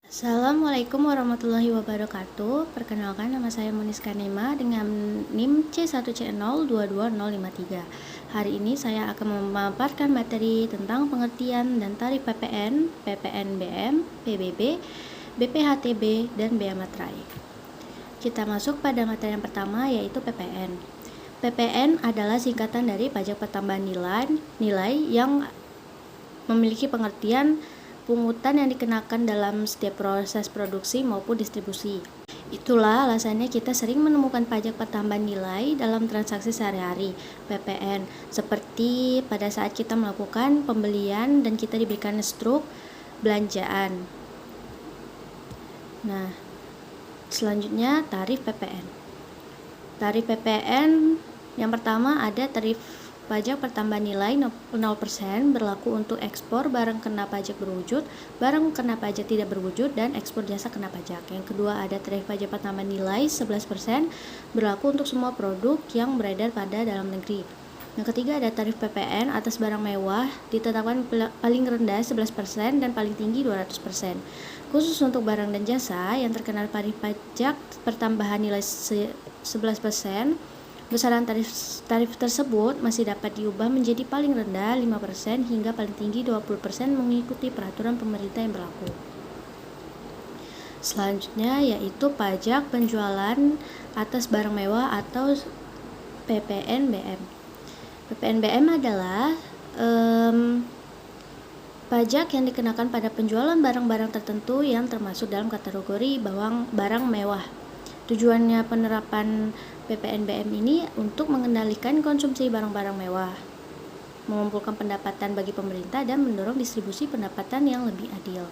Assalamualaikum warahmatullahi wabarakatuh. Perkenalkan, nama saya Muniska Nema dengan NIM C1C0220053. Hari ini saya akan memaparkan materi tentang pengertian dan tarif PPN, PPNBM, PBB, BPHTB, dan Bea Materai. Kita masuk pada materi yang pertama, yaitu PPN. PPN adalah singkatan dari pajak pertambahan nilai yang memiliki pengertian pungutan yang dikenakan dalam setiap proses produksi maupun distribusi. Itulah alasannya kita sering menemukan pajak pertambahan nilai dalam transaksi sehari-hari, PPN, seperti pada saat kita melakukan pembelian dan kita diberikan struk belanjaan. Nah, selanjutnya tarif PPN. Tarif PPN yang pertama ada tarif pajak pertambahan nilai 0% berlaku untuk ekspor barang kena pajak berwujud, barang kena pajak tidak berwujud, dan ekspor jasa kena pajak. Yang kedua ada tarif pajak pertambahan nilai 11% berlaku untuk semua produk yang beredar pada dalam negeri. Yang ketiga ada tarif PPN atas barang mewah ditetapkan paling rendah 11% dan paling tinggi 200%. Khusus untuk barang dan jasa yang terkena tarif pajak pertambahan nilai 11%, besaran tarif tersebut masih dapat diubah menjadi paling rendah 5% hingga paling tinggi 20% mengikuti peraturan pemerintah yang berlaku. Selanjutnya yaitu pajak penjualan atas barang mewah atau PPNBM. PPNBM adalah pajak yang dikenakan pada penjualan barang-barang tertentu yang termasuk dalam kategori barang mewah. Tujuannya penerapan PPNBM ini untuk mengendalikan konsumsi barang-barang mewah, mengumpulkan pendapatan bagi pemerintah, dan mendorong distribusi pendapatan yang lebih adil.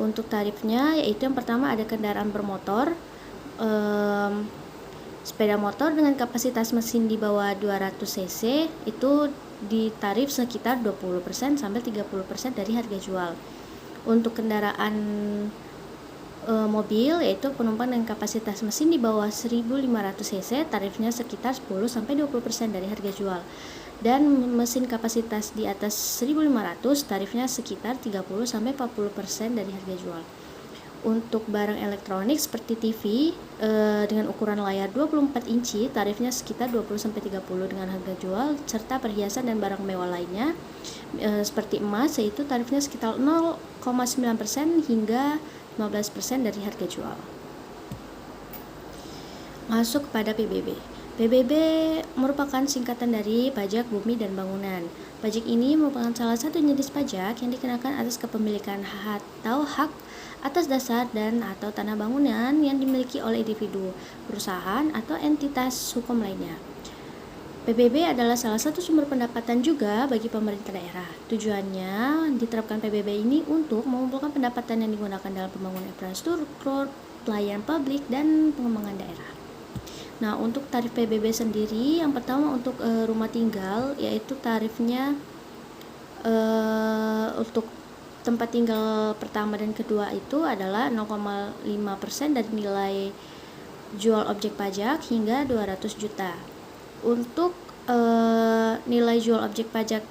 Untuk tarifnya yaitu yang pertama ada kendaraan bermotor, sepeda motor dengan kapasitas mesin di bawah 200 cc itu ditarif sekitar 20% sampai 30% dari harga jual. Untuk kendaraan mobil yaitu penumpang dengan kapasitas mesin di bawah 1500 cc tarifnya sekitar 10-20% dari harga jual, dan mesin kapasitas di atas 1500 tarifnya sekitar 30-40% dari harga jual. Untuk barang elektronik seperti TV dengan ukuran layar 24 inci tarifnya sekitar 20-30 dengan harga jual, serta perhiasan dan barang mewah lainnya seperti emas yaitu tarifnya sekitar 0,9% hingga 15% dari harga jual. Masuk pada PBB. PBB merupakan singkatan dari pajak bumi dan bangunan. Pajak ini merupakan salah satu jenis pajak yang dikenakan atas kepemilikan atau hak atas dasar dan atau tanah bangunan yang dimiliki oleh individu, perusahaan, atau entitas hukum lainnya. PBB adalah salah satu sumber pendapatan juga bagi pemerintah daerah. Tujuannya diterapkan PBB ini untuk mengumpulkan pendapatan yang digunakan dalam pembangunan infrastruktur, pelayanan publik, dan pengembangan daerah. Nah, untuk tarif PBB sendiri, yang pertama untuk rumah tinggal, yaitu tarifnya untuk tempat tinggal pertama dan kedua itu adalah 0,5% dari nilai jual objek pajak hingga 200 juta. Untuk nilai jual objek pajak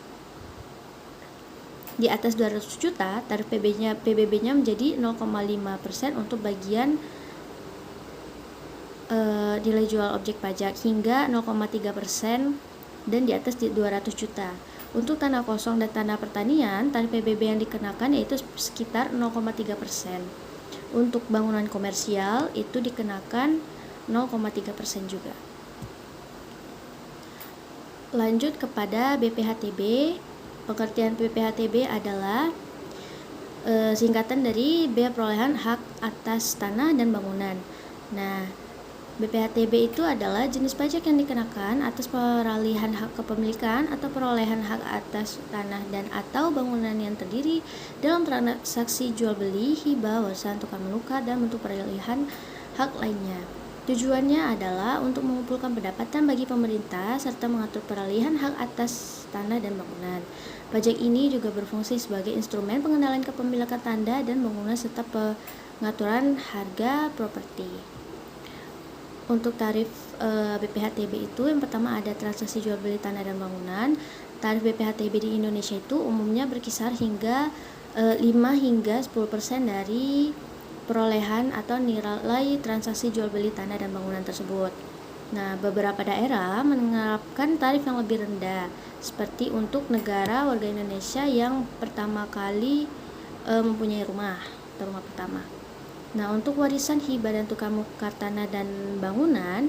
di atas 200 juta, tarif PBB-nya menjadi 0,5% untuk bagian nilai jual objek pajak hingga 0,3% dan di atas 200 juta. Untuk tanah kosong dan tanah pertanian, tarif PBB yang dikenakan yaitu sekitar 0,3%. Untuk bangunan komersial itu dikenakan 0,3% juga. Lanjut kepada BPHTB. Pengertian BPHTB adalah singkatan dari Bea Perolehan Hak Atas Tanah dan Bangunan. Nah, BPHTB itu adalah jenis pajak yang dikenakan atas peralihan hak kepemilikan atau perolehan hak atas tanah dan atau bangunan yang terdiri dalam transaksi jual beli, hibah, warisan, tukar menukar, dan bentuk peralihan hak lainnya. Tujuannya adalah untuk mengumpulkan pendapatan bagi pemerintah serta mengatur peralihan hak atas tanah dan bangunan. Pajak ini juga berfungsi sebagai instrumen pengendalian kepemilikan tanah dan bangunan serta pengaturan harga properti. Untuk tarif BPHTB itu yang pertama ada transaksi jual beli tanah dan bangunan. Tarif BPHTB di Indonesia itu umumnya berkisar hingga 5 hingga 10% dari perolehan atau nilai transaksi jual beli tanah dan bangunan tersebut. Nah, beberapa daerah menerapkan tarif yang lebih rendah, seperti untuk negara warga Indonesia yang pertama kali mempunyai rumah atau rumah pertama. Nah, untuk warisan hibah dan tukar menukar tanah dan bangunan,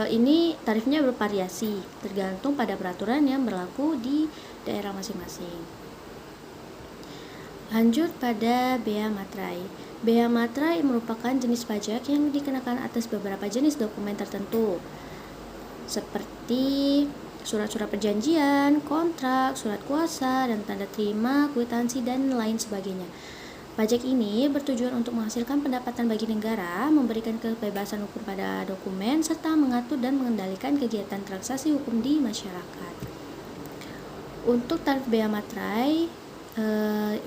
ini tarifnya bervariasi tergantung pada peraturan yang berlaku di daerah masing-masing. Lanjut pada bea materai. Bea materai merupakan jenis pajak yang dikenakan atas beberapa jenis dokumen tertentu, seperti surat-surat perjanjian, kontrak, surat kuasa, dan tanda terima, kwitansi, dan lain sebagainya. Pajak ini bertujuan untuk menghasilkan pendapatan bagi negara, memberikan kebebasan hukum pada dokumen, serta mengatur dan mengendalikan kegiatan transaksi hukum di masyarakat. Untuk tarif bea materai,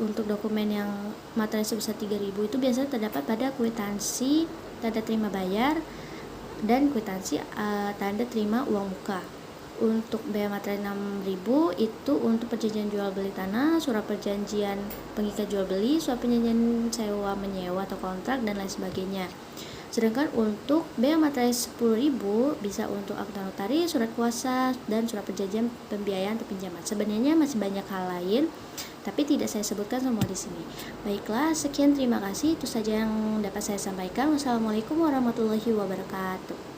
untuk dokumen yang materai sebesar 3.000 itu biasanya terdapat pada kwitansi tanda terima bayar dan kwitansi tanda terima uang muka. Untuk bea materai 6.000 itu untuk perjanjian jual beli tanah, surat perjanjian pengikat jual beli, surat perjanjian sewa menyewa atau kontrak, dan lain sebagainya. Sedangkan untuk bea materai 10.000 bisa untuk akta notaris, surat kuasa, dan surat perjanjian pembiayaan atau pinjaman. Sebenarnya masih banyak hal lain, tapi tidak saya sebutkan semua di sini. Baiklah, sekian, terima kasih. Itu saja yang dapat saya sampaikan. Wassalamualaikum warahmatullahi wabarakatuh.